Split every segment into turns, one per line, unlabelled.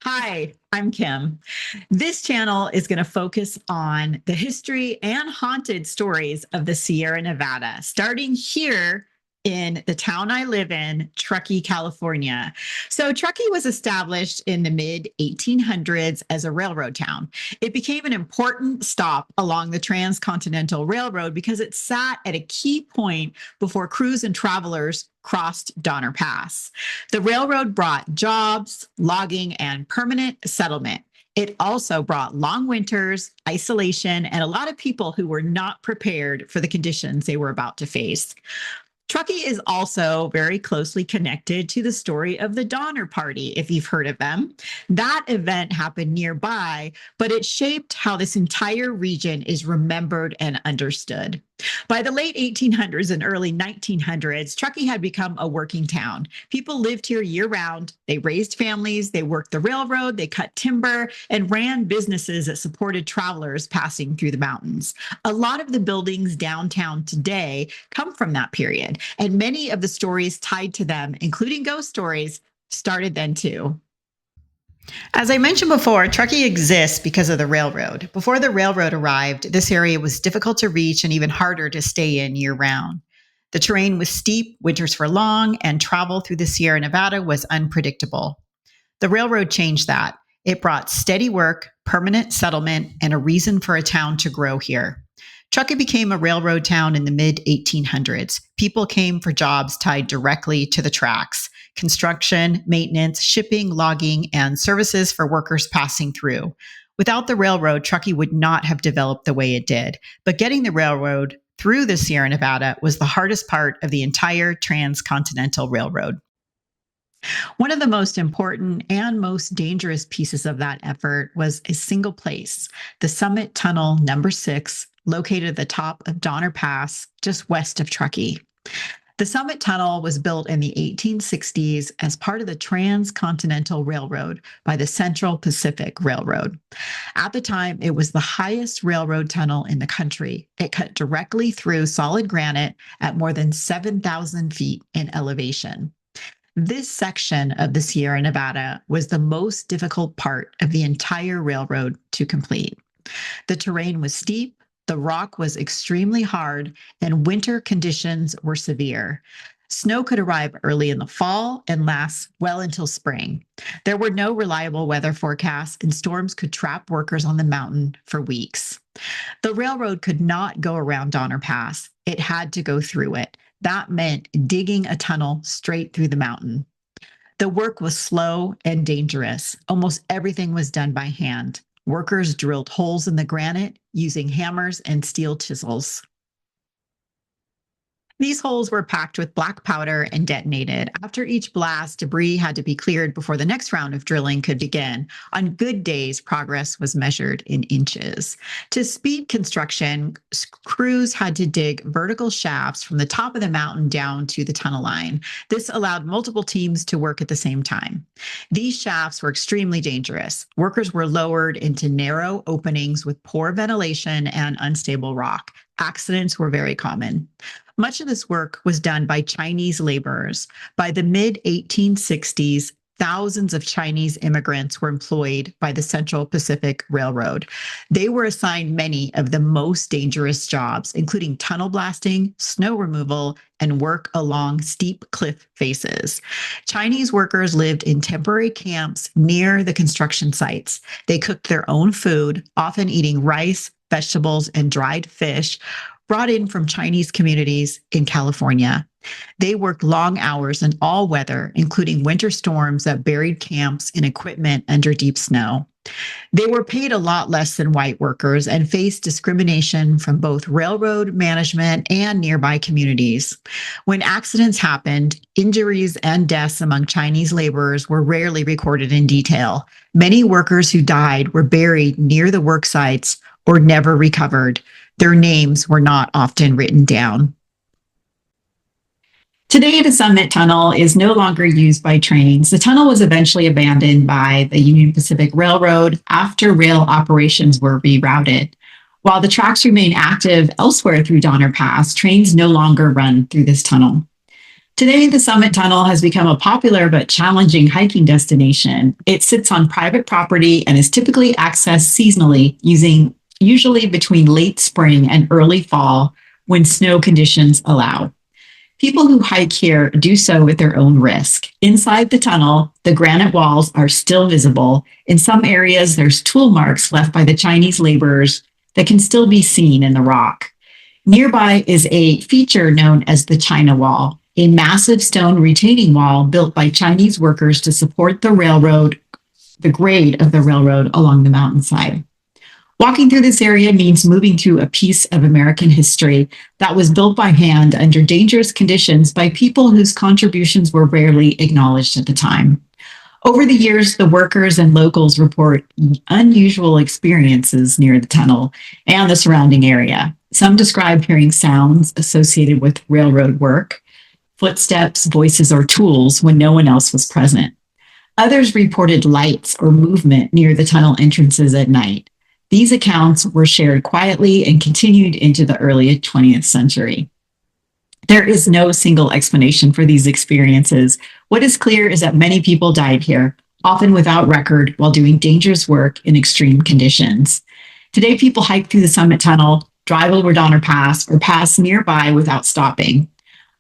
Hi, I'm Kim. This channel is going to focus on the history and haunted stories of the Sierra Nevada, starting here in the town I live in, Truckee, California. So, Truckee was established in the mid 1800s as a railroad town. It became an important stop along the Transcontinental Railroad because it sat at a key point before crews and travelers crossed Donner Pass. The railroad brought jobs, logging, and permanent settlement. It also brought long winters, isolation, and a lot of people who were not prepared for the conditions they were about to face. Truckee is also very closely connected to the story of the Donner Party, if you've heard of them. That event happened nearby, but it shaped how this entire region is remembered and understood. By the late 1800s and early 1900s, Truckee had become a working town. People lived here year round. They raised families, they worked the railroad, they cut timber, and ran businesses that supported travelers passing through the mountains. A lot of the buildings downtown today come from that period, and many of the stories tied to them, including ghost stories, started then too. As I mentioned before, Truckee exists because of the railroad. Before the railroad arrived, this area was difficult to reach and even harder to stay in year round. The terrain was steep, winters were long, and travel through the Sierra Nevada was unpredictable. The railroad changed that. It brought steady work, permanent settlement, and a reason for a town to grow here. Truckee became a railroad town in the mid 1800s. People came for jobs tied directly to the tracks: construction, maintenance, shipping, logging, and services for workers passing through. Without the railroad, Truckee would not have developed the way it did. But getting the railroad through the Sierra Nevada was the hardest part of the entire Transcontinental Railroad. One of the most important and most dangerous pieces of that effort was a single place, the Summit Tunnel number 6, located at the top of Donner Pass, just west of Truckee. The Summit Tunnel was built in the 1860s as part of the Transcontinental Railroad by the Central Pacific Railroad. At the time, it was the highest railroad tunnel in the country. It cut directly through solid granite at more than 7,000 feet in elevation. This section of the Sierra Nevada was the most difficult part of the entire railroad to complete. The terrain was steep, the rock was extremely hard, and winter conditions were severe. Snow could arrive early in the fall and last well until spring. There were no reliable weather forecasts, and storms could trap workers on the mountain for weeks. The railroad could not go around Donner Pass, it had to go through it. That meant digging a tunnel straight through the mountain. The work was slow and dangerous. Almost everything was done by hand. Workers drilled holes in the granite using hammers and steel chisels. These holes were packed with black powder and detonated. After each blast, debris had to be cleared before the next round of drilling could begin. On good days, progress was measured in inches. To speed construction, crews had to dig vertical shafts from the top of the mountain down to the tunnel line. This allowed multiple teams to work at the same time. These shafts were extremely dangerous. Workers were lowered into narrow openings with poor ventilation and unstable rock. Accidents were very common. Much of this work was done by Chinese laborers. By the mid 1860s, thousands of Chinese immigrants were employed by the Central Pacific Railroad. They were assigned many of the most dangerous jobs, including tunnel blasting, snow removal, and work along steep cliff faces. Chinese workers lived in temporary camps near the construction sites. They cooked their own food, often eating rice, vegetables, and dried fish brought in from Chinese communities in California. They worked long hours in all weather, including winter storms that buried camps and equipment under deep snow. They were paid a lot less than white workers and faced discrimination from both railroad management and nearby communities. When accidents happened, injuries and deaths among Chinese laborers were rarely recorded in detail. Many workers who died were buried near the work sites or never recovered. Their names were not often written down. Today, the Summit Tunnel is no longer used by trains. The tunnel was eventually abandoned by the Union Pacific Railroad after rail operations were rerouted. While the tracks remain active elsewhere through Donner Pass, trains no longer run through this tunnel. Today, the Summit Tunnel has become a popular but challenging hiking destination. It sits on private property and is typically accessed seasonally, using usually between late spring and early fall when snow conditions allow. People who hike here do so at their own risk. Inside the tunnel, the granite walls are still visible. In some areas, there's tool marks left by the Chinese laborers that can still be seen in the rock. Nearby is a feature known as the China Wall, a massive stone retaining wall built by Chinese workers to support the grade of the railroad along the mountainside. Walking through this area means moving through a piece of American history that was built by hand under dangerous conditions by people whose contributions were rarely acknowledged at the time. Over the years, the workers and locals report unusual experiences near the tunnel and the surrounding area. Some describe hearing sounds associated with railroad work, footsteps, voices, or tools when no one else was present. Others reported lights or movement near the tunnel entrances at night. These accounts were shared quietly and continued into the early 20th century. There is no single explanation for these experiences. What is clear is that many people died here, often without record, while doing dangerous work in extreme conditions. Today, people hike through the Summit Tunnel, drive over Donner Pass, or pass nearby without stopping.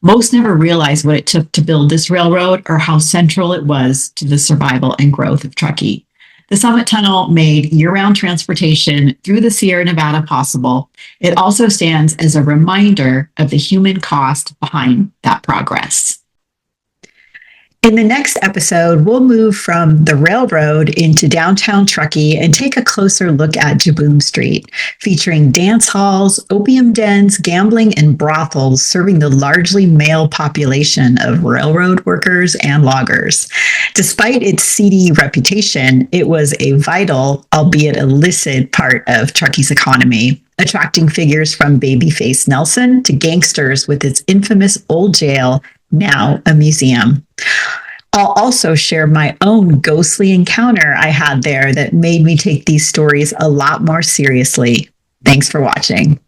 Most never realized what it took to build this railroad or how central it was to the survival and growth of Truckee. The Summit Tunnel made year-round transportation through the Sierra Nevada possible. It also stands as a reminder of the human cost behind that progress. In the next episode, we'll move from the railroad into downtown Truckee and take a closer look at Jaboom Street, featuring dance halls, opium dens, gambling, and brothels serving the largely male population of railroad workers and loggers. Despite its seedy reputation, it was a vital, albeit illicit, part of Truckee's economy, attracting figures from Babyface Nelson to gangsters with its infamous old jail, now a museum. I'll also share my own ghostly encounter I had there that made me take these stories a lot more seriously. Thanks for watching.